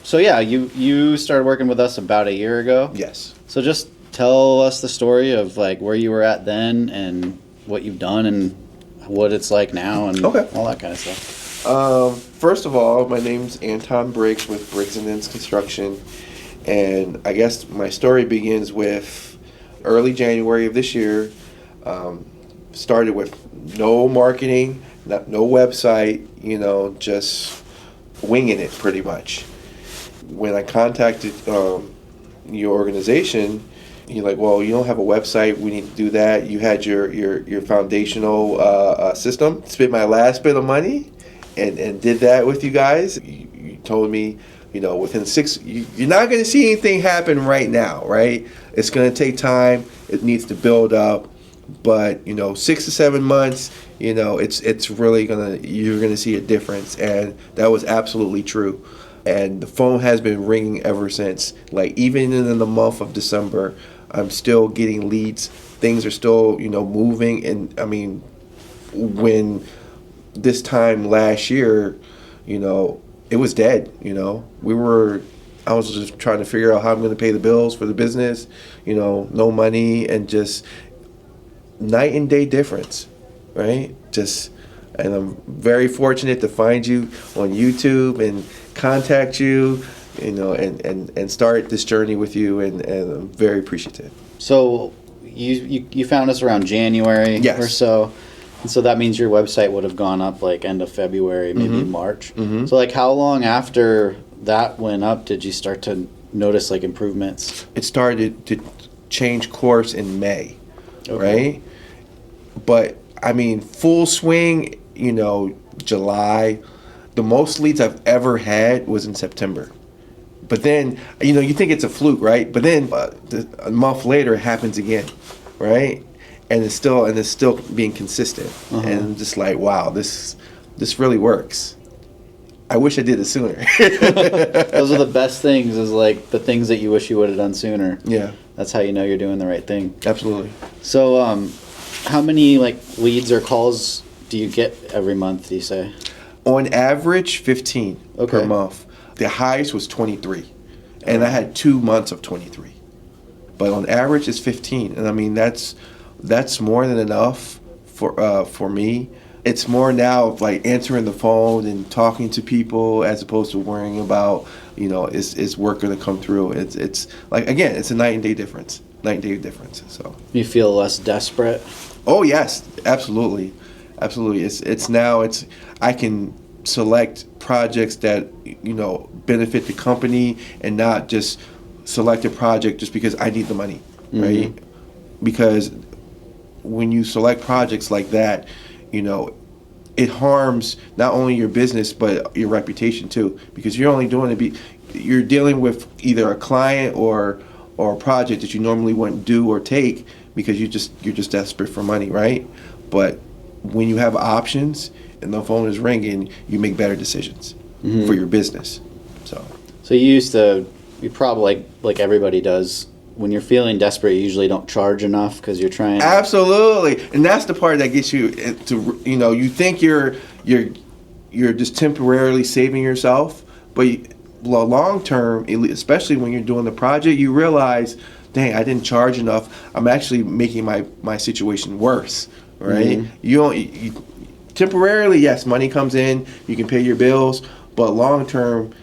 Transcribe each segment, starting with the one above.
So yeah, you started working with us about a year ago. Yes. So just tell us the story of like where you were at then and what you've done and what it's like now and Okay. all that kind of stuff. First of all, my name's Anton Briggs with Briggs Ninns Construction, and I guess my story begins with early January of this year. Started with no marketing, no website, just winging it pretty much. When I contacted your organization, you're like, well, you don't have a website. We need to do that. You had your foundational system. Spent my last bit of money and did that with you guys. You told me, within you're not going to see anything happen right now, right? It's going to take time. It needs to build up. But 6 to 7 months, it's really you're gonna see a difference, and that was absolutely true. And the phone has been ringing ever since. Like even in the month of December, I'm still getting leads. Things are still moving. And I mean, when this time last year, it was dead. I was just trying to figure out how I'm going to pay the bills for the business. No money, and just night and day difference, right? And I'm very fortunate to find you on YouTube and contact you, and start this journey with you, and I'm very appreciative. So you found us around January Yes. or so, and so that means your website would have gone up like end of February, maybe March. Mm-hmm. So like how long after that went up did you start to notice like improvements? It started to change course in May. Okay. Right? But I mean, full swing, July. The most leads I've ever had was in September. But then, you think it's a fluke, right? But then a month later, it happens again, right? And it's still being consistent. Uh-huh. And I'm just like, wow, this really works. I wish I did it sooner. Those are the best things, is like the things that you wish you would have done sooner. Yeah, That's how you know you're doing the right thing. absolutely. So how many like leads or calls do you get every month, do you say? On average, 15 Okay. per month. The highest was 23, and I had 2 months of 23. But on average, it's 15, and I mean that's more than enough for me. It's more now of like answering the phone and talking to people as opposed to worrying about is work going to come through. It's like, again, it's a night and day difference. So. You feel less desperate? Oh yes, absolutely. It's I can select projects that benefit the company, and not just select a project just because I need the money, right? Because when you select projects like that, it harms not only your business but your reputation too, because you're only you're dealing with either a client or a project that you normally wouldn't do or take because you're just desperate for money, right? But when you have options and the phone is ringing, you make better decisions for your business. So you probably like everybody does, when you're feeling desperate, you usually don't charge enough because you're trying. Absolutely, and that's the part that gets you to you think you're just temporarily saving yourself, but long term, especially when you're doing the project, you realize, dang, I didn't charge enough. I'm actually making my situation worse, right? You temporarily, yes, money comes in, you can pay your bills, but long term,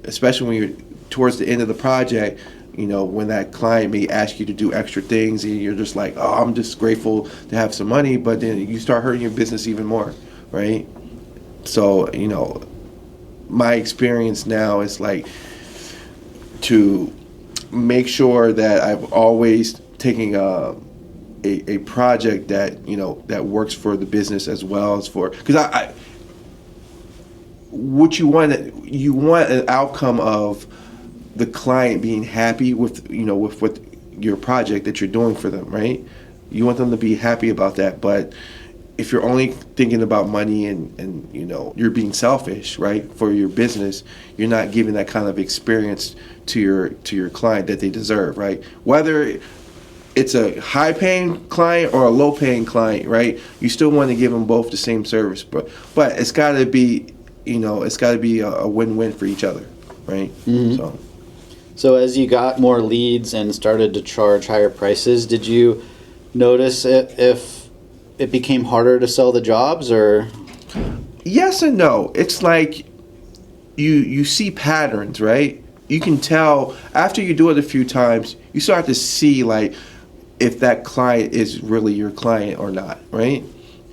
especially when you're towards the end of the project, when that client may ask you to do extra things and you're just like, oh, I'm just grateful to have some money, but then you start hurting your business even more, right? So, my experience now is like to make sure that I've always taken a project that, that works for the business as well as for, because what you want an outcome of the client being happy with with your project that you're doing for them, right? You want them to be happy about that. But if you're only thinking about money and you're being selfish, right, for your business, you're not giving that kind of experience to your client that they deserve, right? Whether it's a high paying client or a low paying client, right? You still want to give them both the same service, but it's got to be a win-win for each other. right? Mhm. So as you got more leads and started to charge higher prices, did you notice if it became harder to sell the jobs, or? Yes and no. It's like you see patterns, right? You can tell after you do it a few times, you start to see like if that client is really your client or not, right?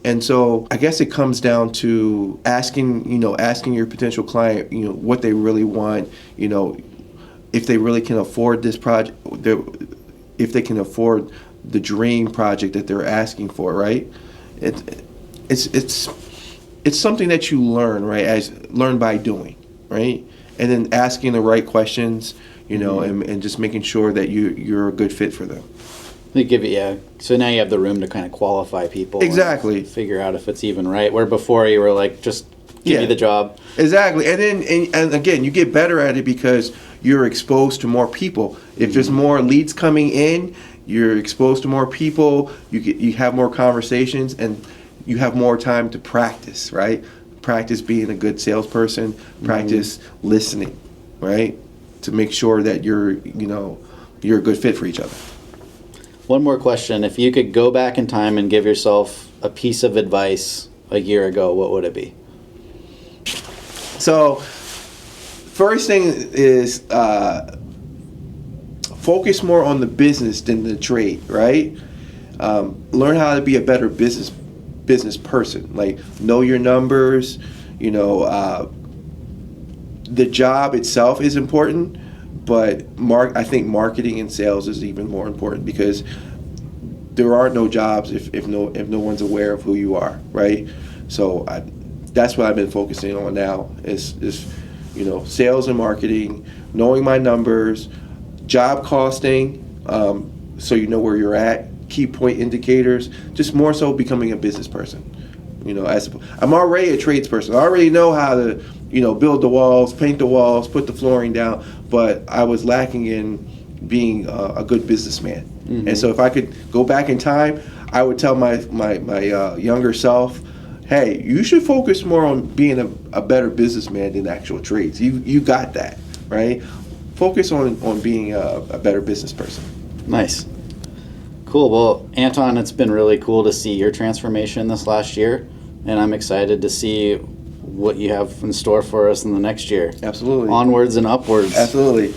And so I guess it comes down to asking your potential client, what they really want, if they really can afford this project, if they can afford the dream project that they're asking for, right? It's something that you learn, right? Learn by doing, right? And then asking the right questions, and just making sure that you're a good fit for them. They give you, yeah. So now you have the room to kind of qualify people. Exactly. And figure out if it's even right. Where before you were like, just give me the job. Exactly. And then, and again, you get better at it because you're exposed to more people. If there's more leads coming in, you're exposed to more people. You have more conversations, and you have more time to practice, right? Practice being a good salesperson. Practice listening, right? To make sure that you're a good fit for each other. One more question. If you could go back in time and give yourself a piece of advice a year ago, what would it be? So, first thing is focus more on the business than the trade, right? Learn how to be a better business person. Like, know your numbers. The job itself is important, but I think marketing and sales is even more important, because there are no jobs if no one's aware of who you are, right? So that's what I've been focusing on now is sales and marketing, knowing my numbers, job costing, so you know where you're at, key point indicators, just more so becoming a business person. I'm already a tradesperson. I already know how to build the walls, paint the walls, put the flooring down, but I was lacking in being a good businessman. Mm-hmm. And so if I could go back in time, I would tell my younger self, hey, you should focus more on being a better businessman than actual trades. You got that, right? Focus on being a better business person. Nice. Cool. Well, Anton, it's been really cool to see your transformation this last year, and I'm excited to see what you have in store for us in the next year. Absolutely. Onwards and upwards. Absolutely.